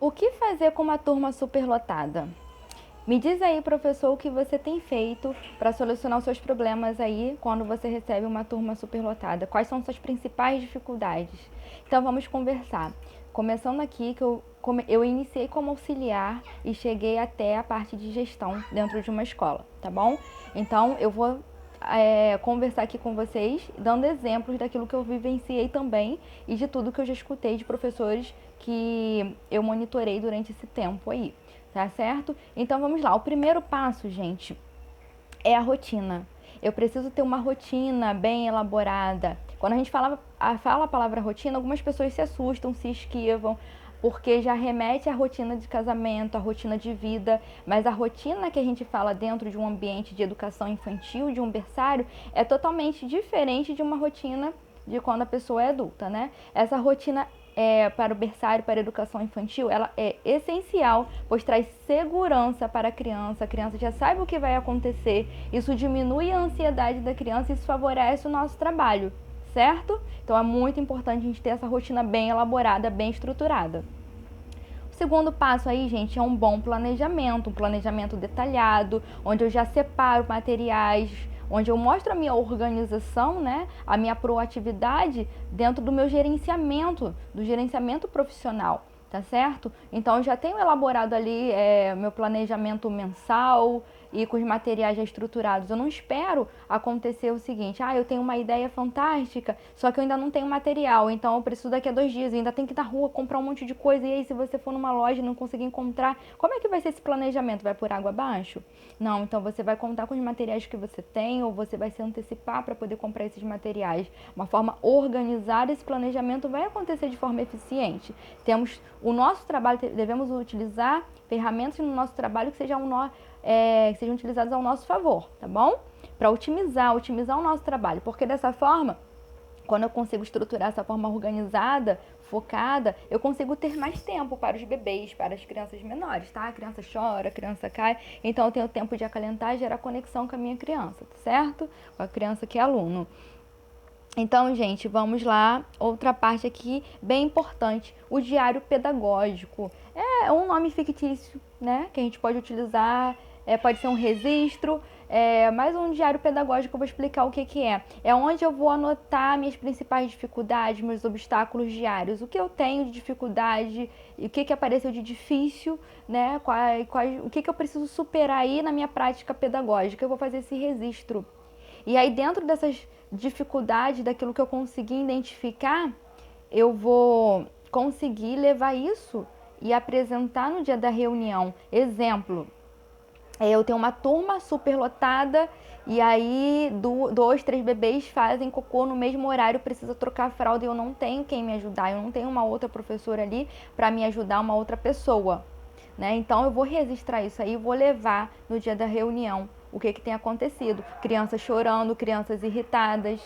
O que fazer com uma turma superlotada? Me diz aí, professor, o que você tem feito para solucionar os seus problemas aí quando você recebe uma turma superlotada? Quais são suas principais dificuldades? Então vamos conversar. Começando aqui, que eu iniciei como auxiliar e cheguei até a parte de gestão dentro de uma escola, tá bom? Então eu vou conversar aqui com vocês, dando exemplos daquilo que eu vivenciei também e de tudo que eu já escutei de professores que eu monitorei durante esse tempo aí, tá certo? Então vamos lá. O primeiro passo, gente, é a rotina. Eu preciso ter uma rotina bem elaborada. Quando a gente fala a palavra rotina, algumas pessoas se assustam, se esquivam, porque já remete à rotina de casamento, à rotina de vida, mas a rotina que a gente fala dentro de um ambiente de educação infantil, de um berçário, é totalmente diferente de uma rotina de quando a pessoa é adulta, né? Essa rotina para o berçário, para a educação infantil, ela é essencial, pois traz segurança para a criança já sabe o que vai acontecer, isso diminui a ansiedade da criança e isso favorece o nosso trabalho, certo? Então é muito importante a gente ter essa rotina bem elaborada, bem estruturada. O segundo passo aí, gente, é um bom planejamento, um planejamento detalhado, onde eu já separo materiais, onde eu mostro a minha organização, né, a minha proatividade dentro do meu gerenciamento, do gerenciamento profissional, tá certo? Então eu já tenho elaborado ali meu planejamento mensal e com os materiais já estruturados. Eu não espero acontecer o seguinte: eu tenho uma ideia fantástica, só que eu ainda não tenho material, então eu preciso daqui a 2 dias, eu ainda tenho que ir na rua comprar um monte de coisa, e aí se você for numa loja e não conseguir encontrar, como é que vai ser esse planejamento? Vai por água abaixo? Não, então você vai contar com os materiais que você tem, ou você vai se antecipar para poder comprar esses materiais. Uma forma organizada, esse planejamento vai acontecer de forma eficiente. Temos o nosso trabalho, devemos utilizar ferramentas no nosso trabalho que sejam utilizadas ao nosso favor, tá bom? Para otimizar o nosso trabalho, porque dessa forma, quando eu consigo estruturar essa forma organizada, focada, eu consigo ter mais tempo para os bebês, para as crianças menores, tá? A criança chora, a criança cai, então eu tenho tempo de acalentar e gerar conexão com a minha criança, certo? Com a criança que é aluno. Então, gente, vamos lá. Outra parte aqui, bem importante, o diário pedagógico. É um nome fictício, né? Que a gente pode utilizar, pode ser um registro, mas um diário pedagógico eu vou explicar o que que é. É onde eu vou anotar minhas principais dificuldades, meus obstáculos diários, o que eu tenho de dificuldade, e o que que apareceu de difícil, né? O que que eu preciso superar aí na minha prática pedagógica. Eu vou fazer esse registro. E aí, dentro dessas dificuldades, daquilo que eu consegui identificar, eu vou conseguir levar isso e apresentar no dia da reunião. Exemplo, eu tenho uma turma superlotada e aí 2, 3 bebês fazem cocô no mesmo horário, precisa trocar a fralda e eu não tenho quem me ajudar, eu não tenho uma outra professora ali para me ajudar, uma outra pessoa, né? Então eu vou registrar isso aí, vou levar no dia da reunião o que que tem acontecido, crianças chorando, crianças irritadas.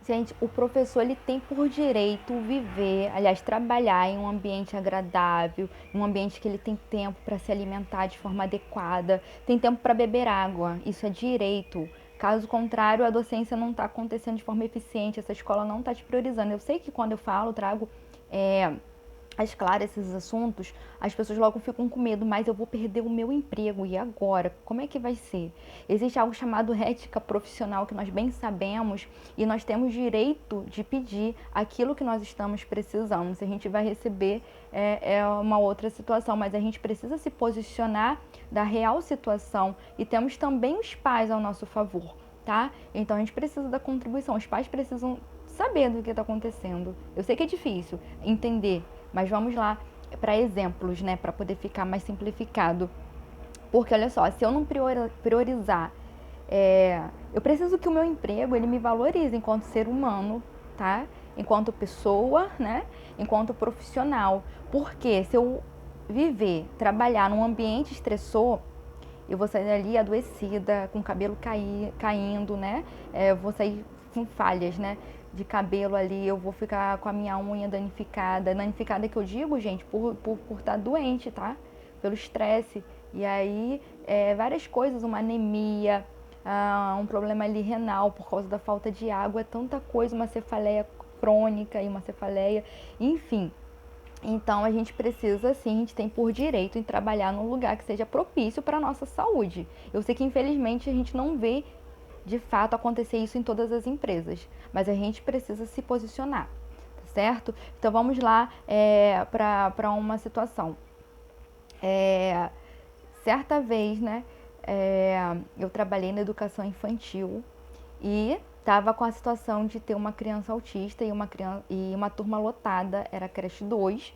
Gente, o professor ele tem por direito viver, aliás, trabalhar em um ambiente agradável, em um ambiente que ele tem tempo para se alimentar de forma adequada, tem tempo para beber água, isso é direito. Caso contrário, a docência não está acontecendo de forma eficiente, essa escola não está te priorizando. Eu sei que quando eu falo, trago às claras esses assuntos, as pessoas logo ficam com medo, mas eu vou perder o meu emprego, e agora? Como é que vai ser? Existe algo chamado ética profissional que nós bem sabemos e nós temos direito de pedir aquilo que nós estamos precisando. Se a gente vai receber é uma outra situação, mas a gente precisa se posicionar da real situação e temos também os pais ao nosso favor, tá? Então a gente precisa da contribuição, os pais precisam saber do que está acontecendo. Eu sei que é difícil entender, mas vamos lá para exemplos, né, para poder ficar mais simplificado. Porque olha só, se eu não priorizar, eu preciso que o meu emprego ele me valorize enquanto ser humano, tá? Enquanto pessoa, né? Enquanto profissional. Porque se eu viver, trabalhar num ambiente estressor, eu vou sair dali adoecida, com o cabelo caindo, né? Eu vou sair com falhas, né? De cabelo ali, eu vou ficar com a minha unha danificada. Danificada que eu digo, gente, por estar doente, tá? Pelo estresse. E aí, várias coisas, uma anemia, um problema ali renal por causa da falta de água, é tanta coisa, uma cefaleia crônica e uma cefaleia, enfim. Então a gente precisa, sim, a gente tem por direito em trabalhar num lugar que seja propício para a nossa saúde. Eu sei que infelizmente a gente não vê de fato acontecer isso em todas as empresas, mas a gente precisa se posicionar, tá certo? Então vamos lá para uma situação. Certa vez, né, eu trabalhei na educação infantil e estava com a situação de ter uma criança autista e uma turma lotada, era a creche 2.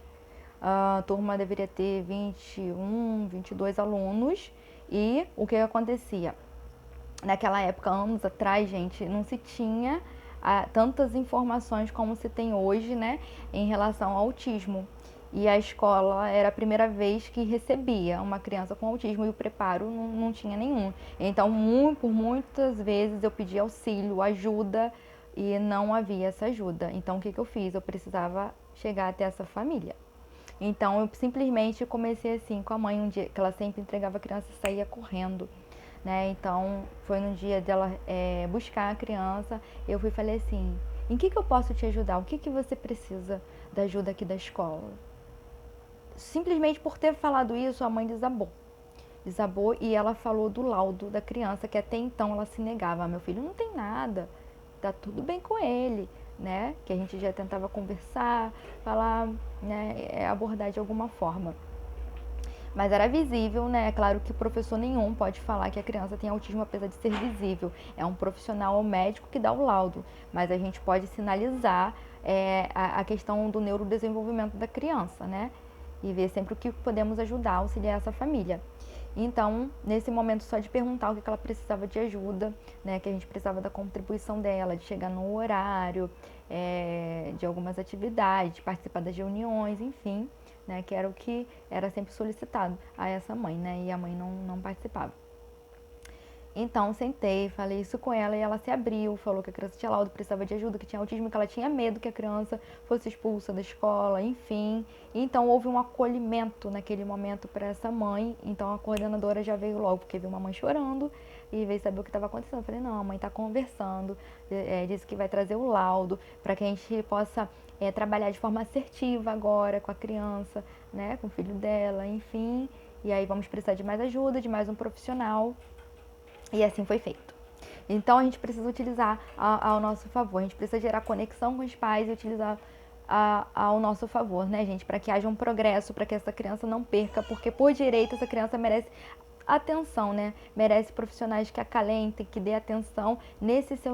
A turma deveria ter 21, 22 alunos. E o que acontecia? Naquela época, anos atrás, gente, não se tinha tantas informações como se tem hoje, né, em relação ao autismo. E a escola era a primeira vez que recebia uma criança com autismo e o preparo não tinha nenhum. Então, por muitas vezes eu pedi auxílio, ajuda e não havia essa ajuda. Então, o que eu fiz? Eu precisava chegar até essa família. Então, eu simplesmente comecei assim com a mãe um dia, que ela sempre entregava a criança e saía correndo, né? Então, foi no dia dela buscar a criança, eu fui e falei assim, em que eu posso te ajudar? O que você precisa da ajuda aqui da escola? Simplesmente por ter falado isso, a mãe desabou. Desabou e ela falou do laudo da criança, que até então ela se negava. Meu filho não tem nada, tá tudo bem com ele, né? Que a gente já tentava conversar, falar, né, abordar de alguma forma. Mas era visível, né? É claro que professor nenhum pode falar que a criança tem autismo apesar de ser visível. É um profissional ou médico que dá o laudo, mas a gente pode sinalizar a questão do neurodesenvolvimento da criança, né? E ver sempre o que podemos ajudar, auxiliar essa família. Então, nesse momento, só de perguntar o que ela precisava de ajuda, né, que a gente precisava da contribuição dela, de chegar no horário, de algumas atividades, de participar das reuniões, enfim, né, que era o que era sempre solicitado a essa mãe, né, e a mãe não participava. Então, sentei, falei isso com ela e ela se abriu, falou que a criança tinha laudo, precisava de ajuda, que tinha autismo, que ela tinha medo que a criança fosse expulsa da escola, enfim. Então, houve um acolhimento naquele momento para essa mãe. Então, a coordenadora já veio logo, porque viu uma mãe chorando e veio saber o que estava acontecendo. Eu falei, não, a mãe está conversando, disse que vai trazer o laudo para que a gente possa trabalhar de forma assertiva agora com a criança, né, com o filho dela, enfim. E aí vamos precisar de mais ajuda, de mais um profissional. E assim foi feito. Então a gente precisa utilizar ao nosso favor, a gente precisa gerar conexão com os pais e utilizar ao nosso favor, né, gente? Para que haja um progresso, para que essa criança não perca, porque por direito essa criança merece atenção, né? Merece profissionais que acalentem, que dê atenção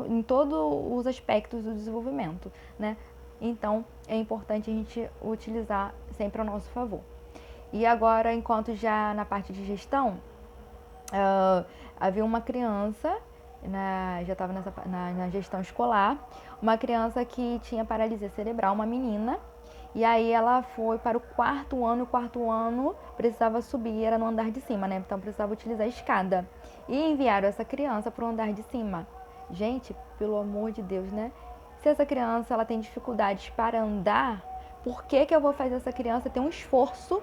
em todos os aspectos do desenvolvimento, né? Então é importante a gente utilizar sempre ao nosso favor. E agora, enquanto já na parte de gestão, havia uma criança, já estava na gestão escolar, uma criança que tinha paralisia cerebral, uma menina, e aí ela foi para o quarto ano, e o quarto ano precisava subir, era no andar de cima, né? Então precisava utilizar a escada. E enviaram essa criança para o andar de cima. Gente, pelo amor de Deus, né? Se essa criança ela tem dificuldades para andar, por que eu vou fazer essa criança ter um esforço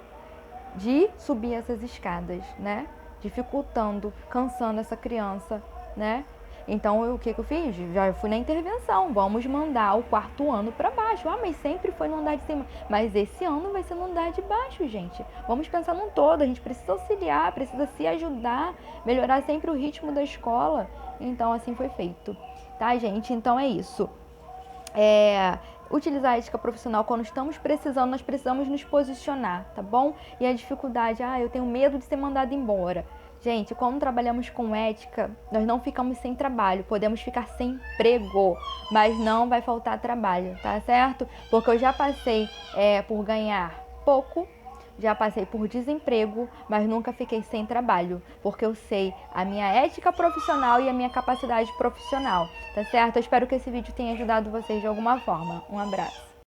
de subir essas escadas, né? Dificultando, cansando essa criança, né? Então, o que eu fiz? Já fui na intervenção, vamos mandar o quarto ano para baixo. Ah, mas sempre foi no andar de cima. Mas esse ano vai ser no andar de baixo, gente. Vamos pensar num todo, a gente precisa auxiliar, precisa se ajudar, melhorar sempre o ritmo da escola. Então, assim foi feito. Tá, gente? Então, é isso. Utilizar a ética profissional quando estamos precisando, nós precisamos nos posicionar, tá bom? E a dificuldade, eu tenho medo de ser mandado embora. Gente, quando trabalhamos com ética, nós não ficamos sem trabalho, podemos ficar sem emprego, mas não vai faltar trabalho, tá certo? Porque eu já passei por ganhar pouco, já passei por desemprego, mas nunca fiquei sem trabalho, porque eu sei a minha ética profissional e a minha capacidade profissional, tá certo? Eu espero que esse vídeo tenha ajudado vocês de alguma forma. Um abraço.